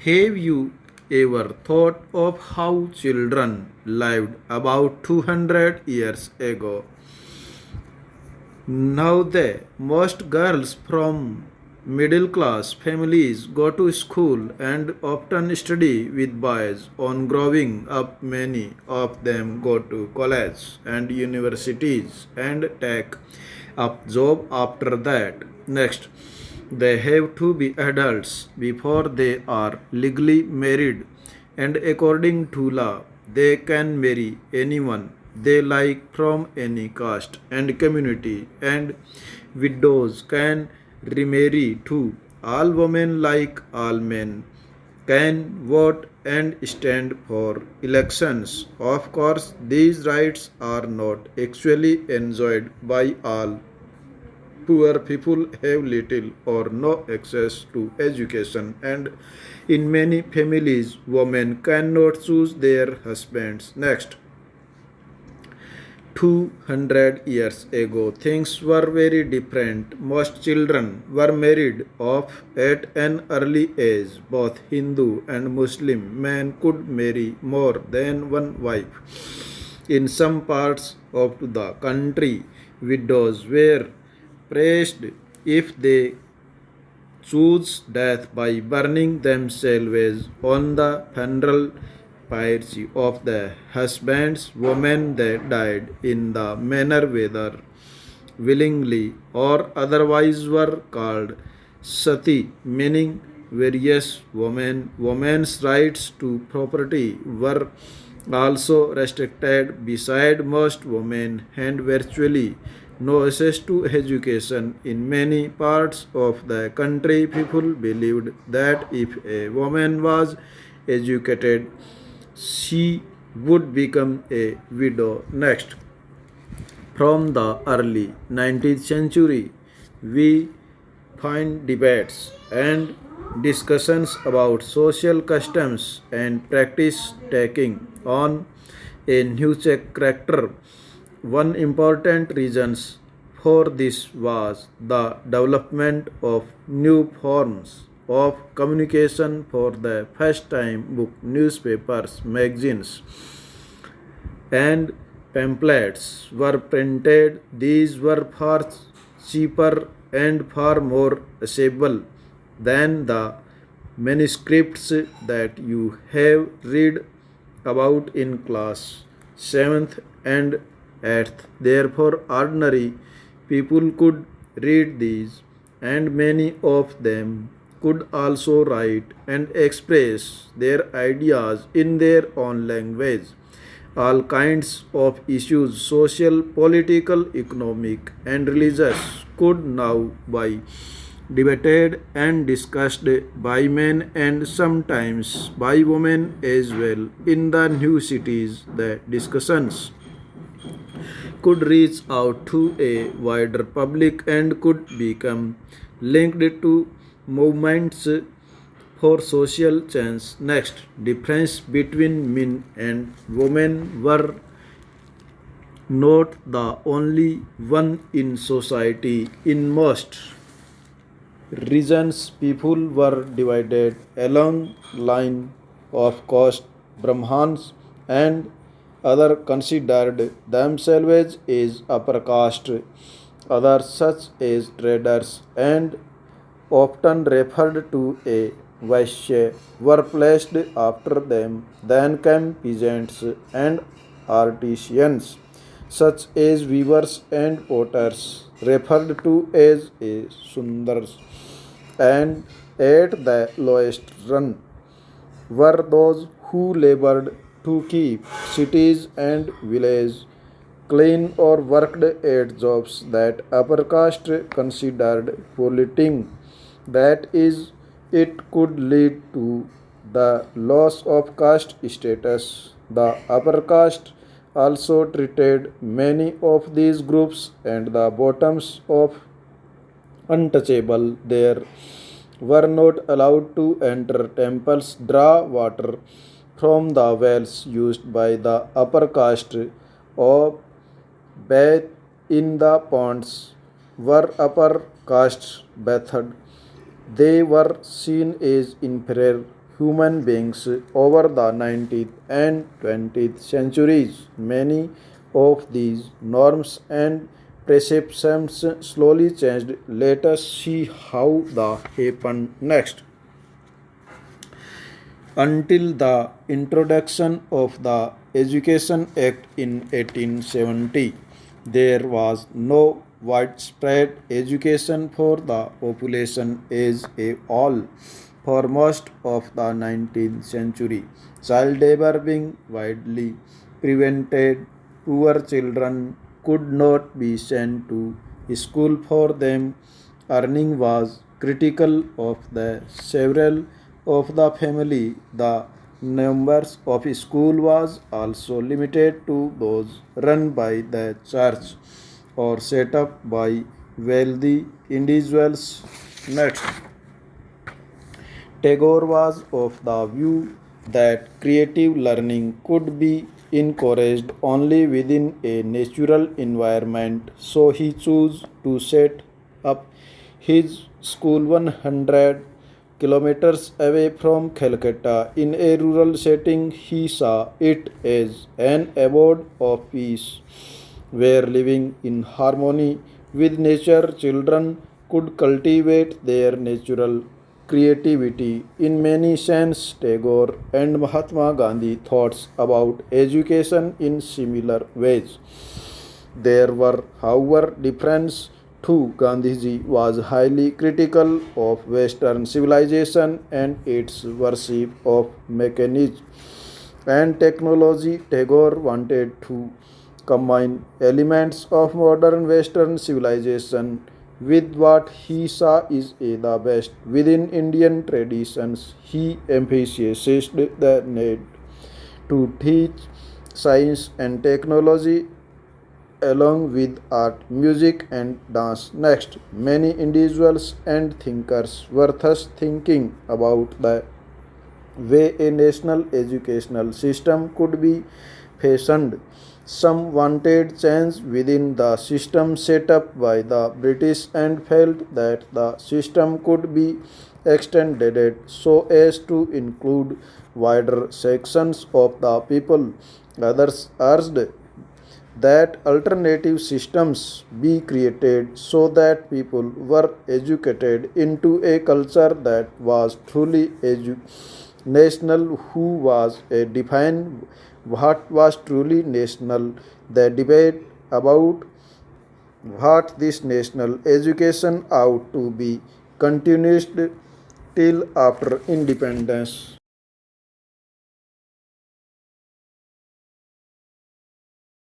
Have you ever thought of how children lived about 200 years ago? Now most girls from middle class families go to school and often study with boys. On growing up, many of them go to college and universities and take up job after that. Next, they have to be adults before they are legally married, and according to law, they can marry anyone they like from any caste and community, and widows can remarry too. All women, like all men, can vote and stand for elections. Of course, these rights are not actually enjoyed by all. Poor people have little or no access to education, and in many families, women cannot choose their husbands. Next, 200 years ago, things were very different. Most children were married off at an early age. Both Hindu and Muslim men could marry more than one wife. In some parts of the country, widows were praised if they choose death by burning themselves on the funeral pyres of the husbands. Women that died in the manner whether willingly or otherwise were called sati, meaning various women's rights to property were also restricted. Beside, most women had virtually no access to education. In many parts of the country, people believed that if a woman was educated, she would become a widow. Next, from the early 19th century, we find debates and discussions about social customs and practice taking on a new character. One important reason for this was the development of new forms of communication. For the first time, book, newspapers, magazines, and pamphlets were printed. These were far cheaper and far more accessible than the manuscripts that you have read about in class 7th and 8th. Therefore, ordinary people could read these, and many of them could also write and express their ideas in their own language. All kinds of issues, social, political, economic, and religious, could now be debated and discussed by men and sometimes by women as well. In the new cities, the discussions could reach out to a wider public and could become linked to movements for social change. Next, difference between men and women were not the only one in society. In most regions, people were divided along line of caste. Brahmans and others considered themselves as upper caste. Others, such as traders and often referred to a Vaishya, were placed after them. Then came peasants and artisans, such as weavers and potters, referred to as a Sundars. And at the lowest run were those who labored to keep cities and villages clean or worked at jobs that upper caste considered polluting. That is, it could lead to the loss of caste status. The upper caste also treated many of these groups and the bottoms of untouchable. There were not allowed to enter temples, draw water from the wells used by the upper caste, or bathe in the ponds where upper caste bathed. They were seen as inferior. human beings over the 19th and 20th centuries. Many of these norms and perceptions slowly changed. Let us see how that happened next. Until the introduction of the Education Act in 1870, there was no widespread education for the population as a whole. For most of the 19th century, child labor being widely prevented, poor children could not be sent to school for them. Earning was critical of the several of the family. The numbers of school was also limited to those run by the church or set up by wealthy individuals. Next, Tagore was of the view that creative learning could be encouraged only within a natural environment, so he chose to set up his school 100 kilometers away from Calcutta. In a rural setting, he saw it as an abode of peace, where living in harmony with nature, children could cultivate their natural creativity. In many sense, Tagore and Mahatma Gandhi thought about education in similar ways. There were, however, differences too. Gandhiji was highly critical of Western civilization and its worship of mechanism and technology. Tagore wanted to combine elements of modern Western civilization with what he saw is the best within Indian traditions. He emphasized the need to teach science and technology along with art, music, and dance. Next, many individuals and thinkers were thus thinking about the way a national educational system could be fashioned. Some wanted change within the system set up by the British and felt that the system could be extended so as to include wider sections of the people. Others urged that alternative systems be created so that people were educated into a culture that was truly national. Who was a define what was truly national? The debate about what this national education ought to be continued till after independence.